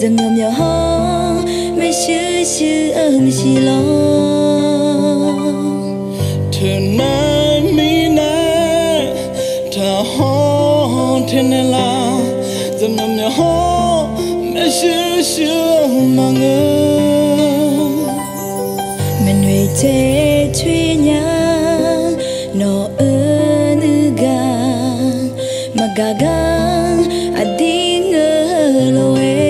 dầm nhom nhỏ ho mấy chữ âm xì lo thường nay mi nay ta ho thiên la dầm nhom nhỏ ho mấy chữ mà ngơ mình nuôi chế truy nhang nó ơn gan mà gagang ading loe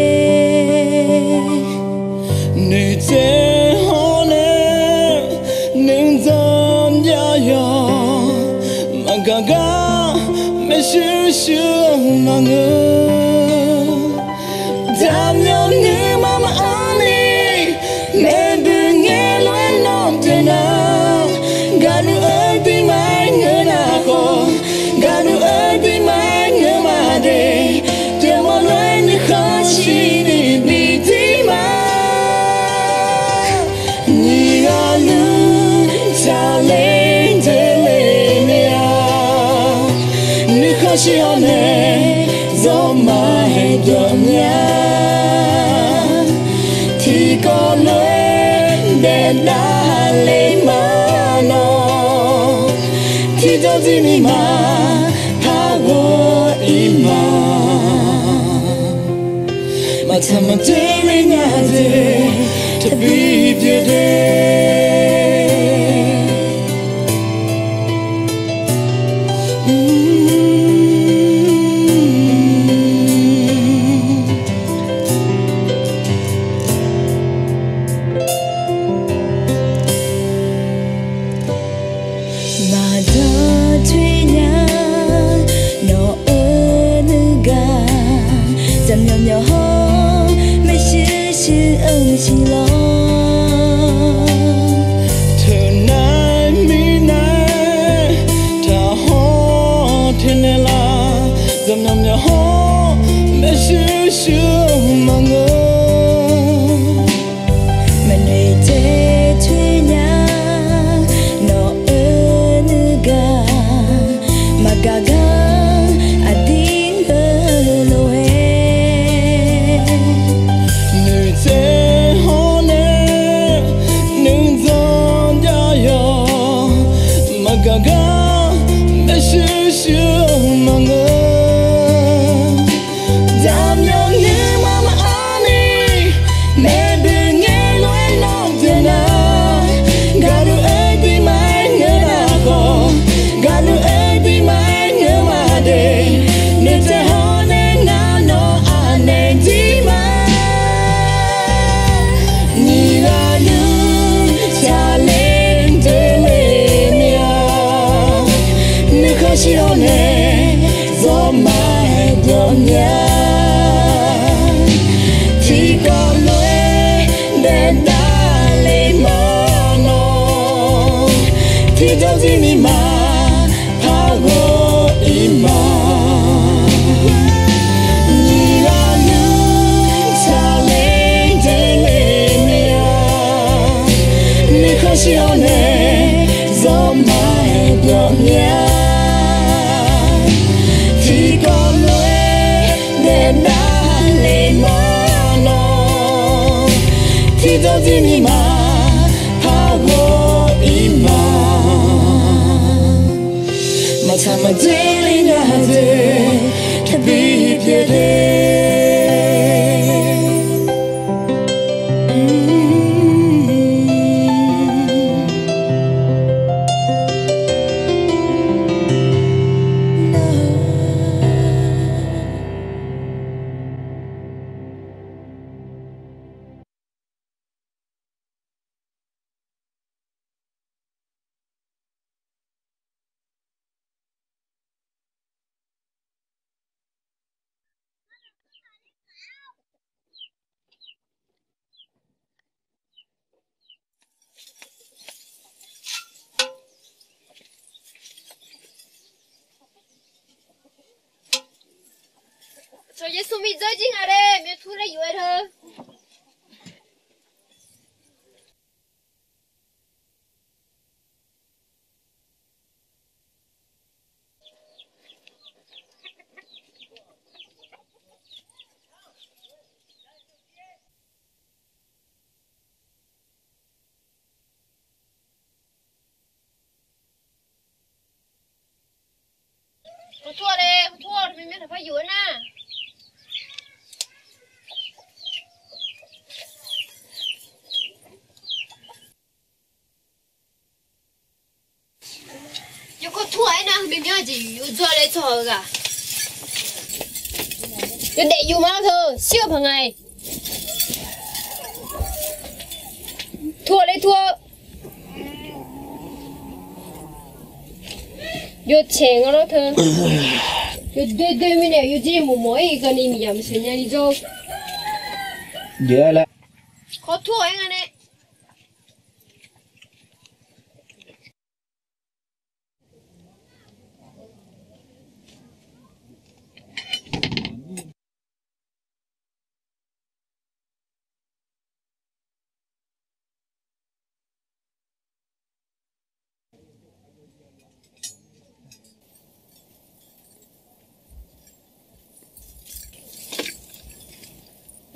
nữ chế ho nè nên dần ya ya mà gaga mấy chữ mà ngơ dám nhom như mama ani mẹ đừng nghe lời nói thế nào ganu ơi đi mai ngơ na ko ganu ơi đi mai ngơ mà để tiếng một lời như khó chỉ đi bị đi mà nhị ganu cha lên thế lên nhà như khó chỉ ở này gió mai đượm nhà thì có lối để đã lấy mà nó thì đâu gì mi mà tha vô im mà thầm mà tới lấy nhà về thật bị biệt đê mà đã thuê nhà nó ơn gan dầm nhom nhỏ ho mấy chữ âm xì lo thường nay mi nay ta ho thiên la dầm nhom nhỏ ho mấy chữ mà ngơ mình nuôi chế thuê nhà nó ơn gan mà gagang ading loe nữ chế ho nè nên dần ya ya mà gaga mấy chữ mà ngơ dám nhom như mama ani mẹ đừng nghe lời nói thế nào ganu ơi đi mai ngơ na ko ganu ơi đi mai ngơ mà để nên thế ho nên na no ane đi mà nhị ganu cha lên thế lên nhà nếu khó chỉ ở này gió mai đượm nhà thì có lối để đã lấy mà nó thì đâu gì mi mà tha vô im nhị ganu cha lên thế lên nhà nếu khó chỉ ở này gió mai đượm nhà thì có lối để đã lấy mà nó thì đâu gì mi mà tha vô im mà thầm mà tới lấy nhà về thật bị biệt đê Rồi giờ sumi rơi chứ hả đây, mình thu ra dưới thôi. mình mới phải dùa na yo có thua ấy na mình nhớ gì yo cho lấy cho cả yo để yo mau thôi siêu bằng ngày thua lấy thua yo chèn nó thôi yo đôi mình này yo chỉ một mỗi cái này mình làm sao nhá đi cho dễ lắm có thua anh anh ấy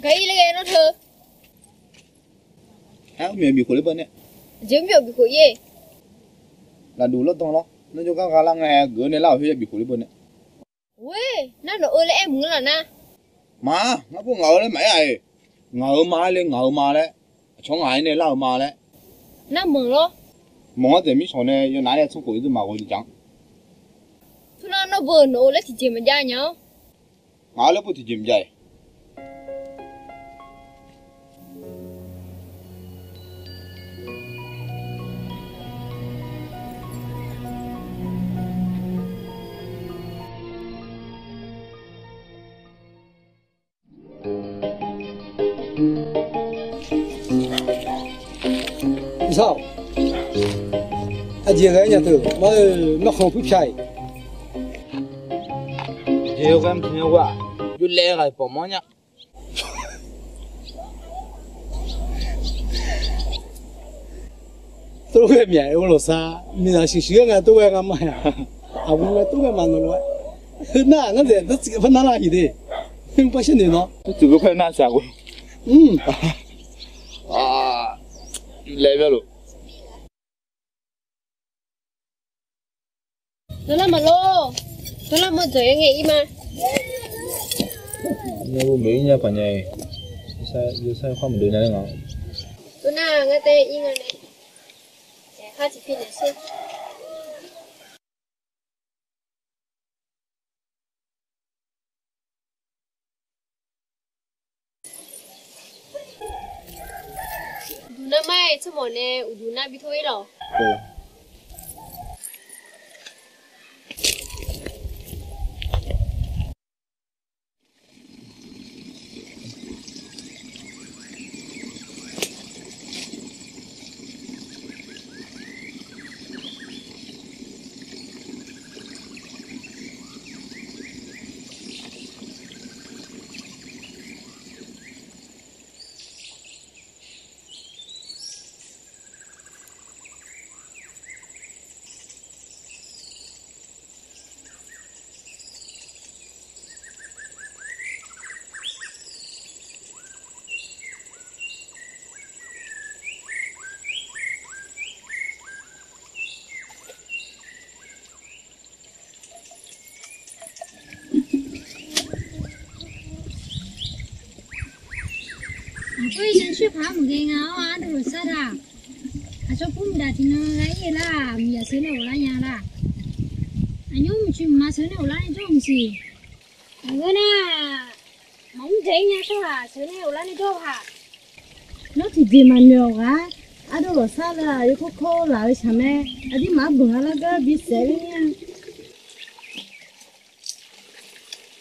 cái gì nó thơ miệng bị khối bên này giống kiểu bị khối gì là đủ lót to đó nó cho các gà lăng này gửi này lao huy bị khối bên này ui nó ơi là em muốn là na mà nó cũng ngờ đấy mấy ai ngờ mà đấy trong ai này lao mà đấy nó mừng lo mong cái mình sau này要拿来从鬼子嘛我就讲thôi nó vừa nổ lấy thì chỉ mà ra nhá ngã nó不提进不来sao anh cái nhà tử mà nó không phức chạy nhiều cái nhiều quá cứ lẹ cái bỏ món nhá tôi cái mẹ ông lột xa mình là sự sướng à tôi cái mà à ông là tôi cái mà nó nói na cái gì nó chỉ phân na gì đi không phải chuyện nó这个快拿下过啊来不了nó là mà lô nó là một giới nghề mà nếu mấy nhà phải nhảy sai khoa mình đối này ngon tôi na nghe tê yên này để khai chỉ phiền để xem nó mai cho mọi nè udu na bị thôi rồi ôiฉันชื่อพาหมูเกงอ่ะดูซะด่ะอาจจะพุ่งด่าที่น้องไรล่ะมีอะไรเสียแล้วล่ะยังล่ะอันนี้มันชื่อมาเสียแล้วล่ะนี่จ้องสิอันนั้นน่ะมองเจ๊เนี่ยใช่ป่ะเสียแล้วล่ะนี่จ้องค่ะน้องที่ดีมันเยอะอ่ะอ่ะดูซะด่ะอยู่โค้ๆล่ะใช่ไหมอันนี้มาบุญอะไรก็บิเสเนี่ย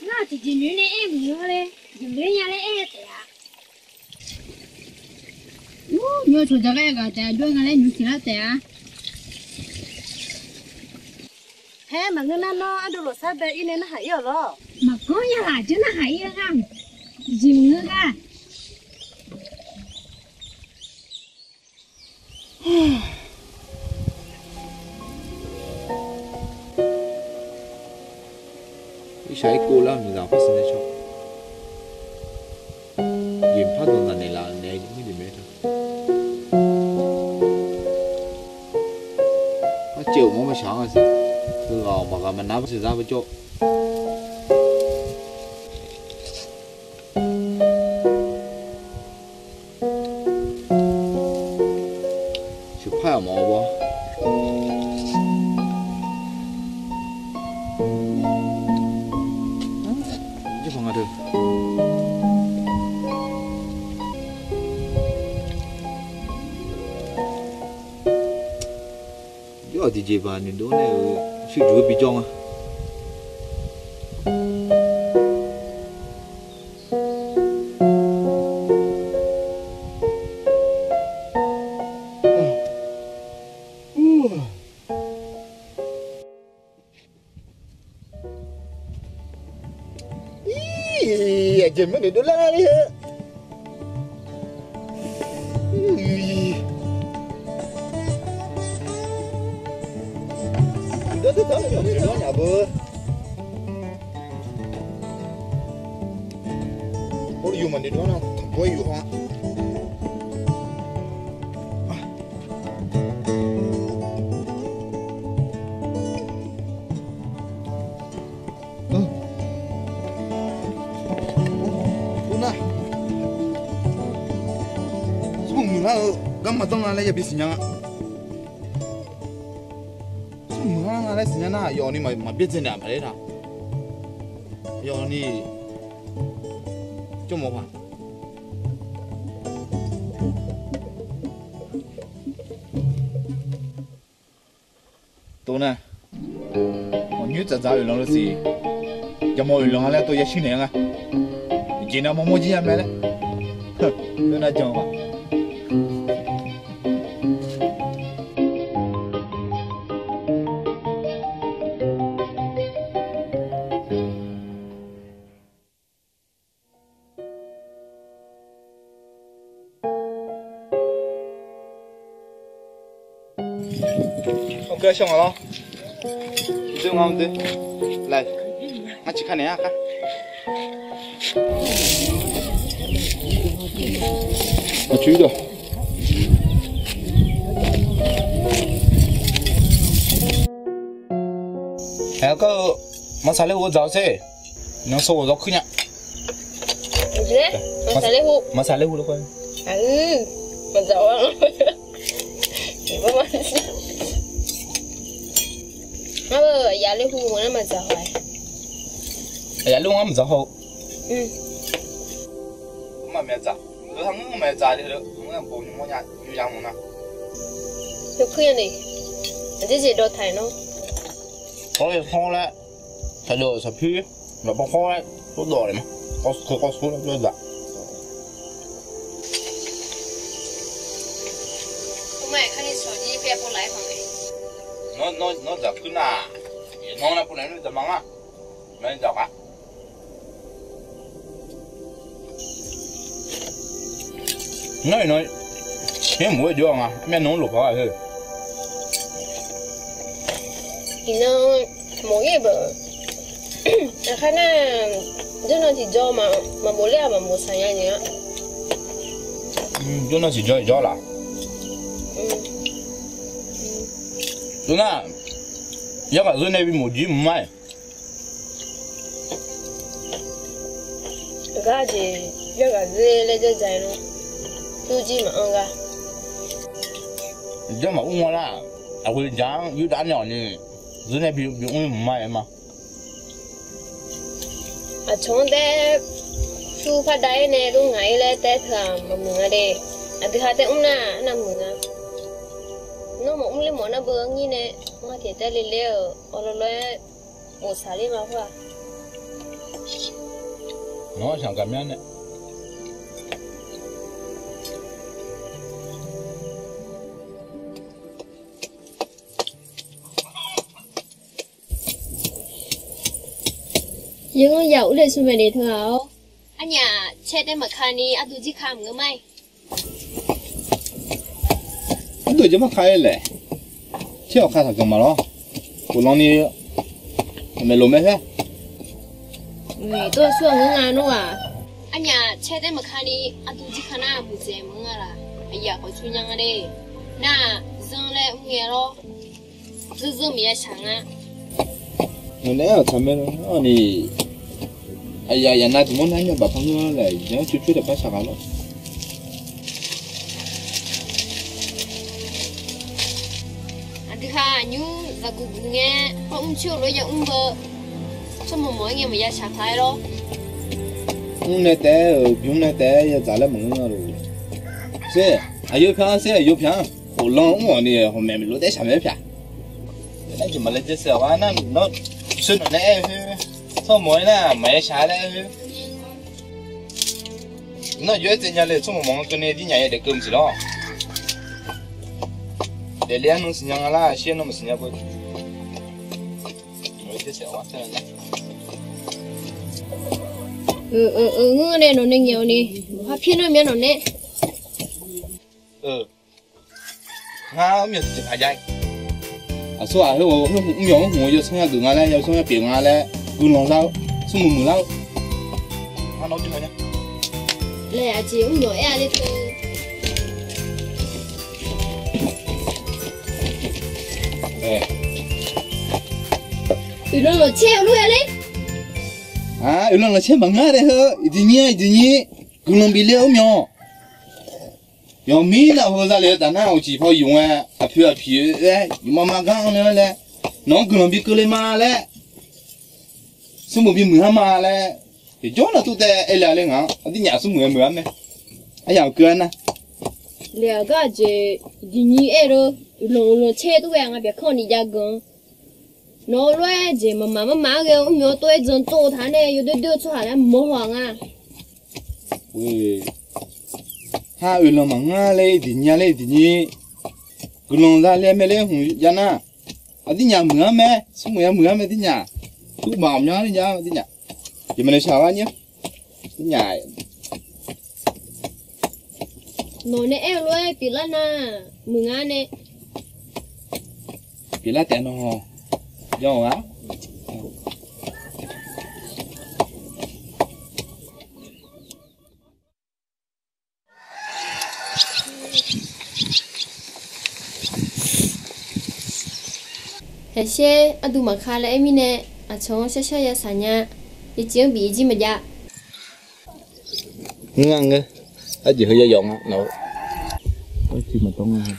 น่าจะจีนเนี่ยเอ็มเยอะเลยจีนเนี่ยเลยเอ็มแต่nhớ chỗ cho cái cái đuôi cái này nhúng xí lát tẻ thế mà người nó ăn đồ sao bé in nó hay rồi mà có nhà là chứ nó hay à không gì mà ngơ ra cái sấy cô là mình làm phát sinh ra cho điểm phát đồ này là này những cái điểm đấy thôi chiều mà sáng rồi thì mà mình nấu sẽ ra với chỗ ở thì gì và nên đó này sự chúa bị chong à Jadi mana dulu lah ni? Dah apa? Oh, you mana dulu nak? Boy you ha? Gamma tong ala ya bisinya. Semua ala sinya na yo ni ma biasa ni apa dah. Yo ni cuma apa? Tu na. Orang ni tak tahu orang si. Jamu orang ala tu ya sini nga. Jina mau je ya mele. Tu na jamu. OK， xong rồi đó. Chưa ngon chứ? Này, anh chỉ khăn này á, khăn. Nó chú rồi. cái masala hũ rau xe, nó sôi rau khứ nhá. Thế? Masala hũ đâu coi. Mà rau á. Nó bơ giá lấy hũ mà nó mà rau ấy. Giá luôn mà rau. Mà mẹ rau, tôi thằng mẹ rau thì được, nó bổ những món nhà như vậy mà. Được khứ này, cái gì đồ thay nó. Thôi thôi lại, thay đồ sắp phi, mà bao thôi lại, tốt đồ này mà, có số nó đơn giản. Hôm nay khăn đi sổ gì phải bỏ lại phòng này. Nó giật cứ nà, nó là phụ nữ nó giật mắng á, nó giật á. Nói, cái mũi đưa à, mẹ nấu lục vào thôi. Thì nó mỗi cái bữa, khá là cho nó chỉ cho mà bố lẽ mà một sáng nhá. Cho nó chỉ cho là. Đúng à, giờ cả dưới này bị một gì mà. Cái gì, giờ cả dưới lấy cho dài luôn, tu gì mà ăn cả. Giờ mà uống là, à quên giang, yêu đàn nhỏ này. Dưới này bị uống mày mà. À trong đấy, chú phát đại này lúc ngày lên tết thường mà mừng ở đây, à thứ hai tết na mừng à. Nó mà lên món nó bướng như này, mà thì tết lên leo, ở đây một xả đi mà qua. Nó chẳng cảm nhận đấy. Nhưng mà dạo lên xuống về để thôi hả? Anh nhà chết em mà khai đi, anh tụi chị khám ngứa mày. Anh tụi chị mà khai lệ, chết ở khai thật cầm mà lo, của lòng đi, mày lùm mày thế? Tôi xuống ngứa ngà nữa à? Anh nhà chết em mà khai đi, anh tụi chị khai na bù dè mưa ngà là, anh nhà có chui nhang ở đây, na dương lên ông nghe lo, dương mía sáng á. Nên ở thằng bên đó thì, giờ này thì muốn nói bà phong là giờ chút được bắt sạc nó. Anh thứ hai như là cũng nghe, ông chưa nói giờ ông vợ, cho một mỗi ngày mà ra sạc thái đó. Ông này té giờ trả lại mừng rồi. Xe, yêu phiền, hồ long ông này hồ mẹ mình lối té sắm mấy phiền. 那就没来这小娃，那是哪来去？做么呢？买啥来去？那觉得这家来做么忙，跟那地家也得跟起了。这两弄是娘啦，先弄是娘不？没这小娃，真的。ngư này nó nên nhiều nè, hoa phiên nó miếng nó nè. Ngà miếng chỉ phải dạy. À số à, cái miếng nó nhiều xong từ ngà lên, nhiều xong biển ngà lên, cứ lòng lao, xong mù lao. Ngà nói chuyện thôi nhá. Lẽ à chị cũng nhỏ e đi từ. Nó là treo luôn đấy. À, ulang là xem bằng ngã đấy hả? Ý nhỉ, cứ lòng bị leo nhỏ. Nhỏ mi là hồ ra lẽ ta nào chỉ phải dùng à phía đấy, mà gang nữa lẽ, nó cứ lòng bị cứ lên mà lẽ, số một bị mưa mà lẽ, thì chỗ là tụi ta ấy là lên ngã, đi nhà số mưa mưa này, ai giàu cười nè. Lẽ cái gì nhỉ ấy rồi, ulang che tụi em bị không đi ra gần. Nó loe gì mà cái ông nhỏ tôi dần tổ thằng này, yêu đưa cho hắn em mua hoàng à. Ui, ha ulang mà ngã lấy thì nhỉ, cứ lòng ra lấy mấy lấy hùng ya na, đi nhà mưa mẹ, số mưa mẹ đi nhà, cứ bảo nhá đi nhà, thì mình sao á nhé, đi nhà. Nó này em loe bị lăn à, mưa anh này. Bị lăn tiền nó. Vô á. Hệ xe, anh tụi mà khai lại em nè, à chồng xe ya sả nha, đi chiếm bị gì mà dạ. Ngang nghe, ở gì hơi dọn á, nấu. Có gì mà tông ngang.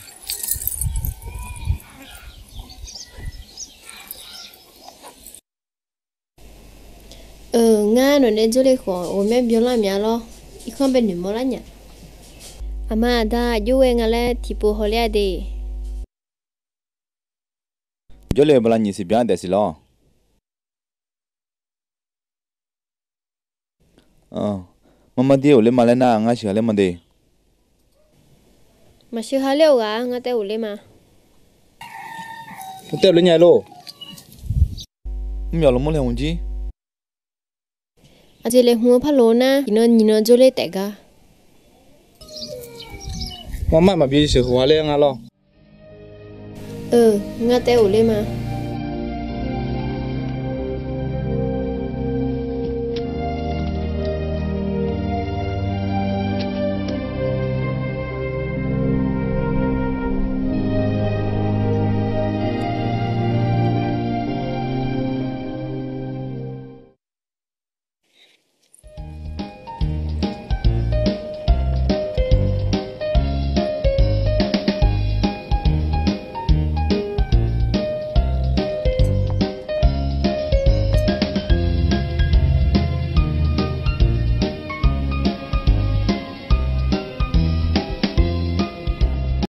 Nga nó nên cho lấy khoảng ổn mấy biểu làm nhà lo, ít không bên nữa là nhỉ. Ama đã yêu em là thì bố họ lấy đi. Cho lấy bao nhiêu tiền để xí lo. Mama đi ở lấy mà lấy na, ngay xí lấy mà đi. Mà xí hà liệu à, ngay tại ở lấy mà. Tại lấy nhà lo. Mình lo muốn lấy gì? À chị lấy hoa phá lô na, nhìn nó cho lấy tệ cả. Mama mà bị sự hóa lên ngà lo. Ngay tại ở lấy mà.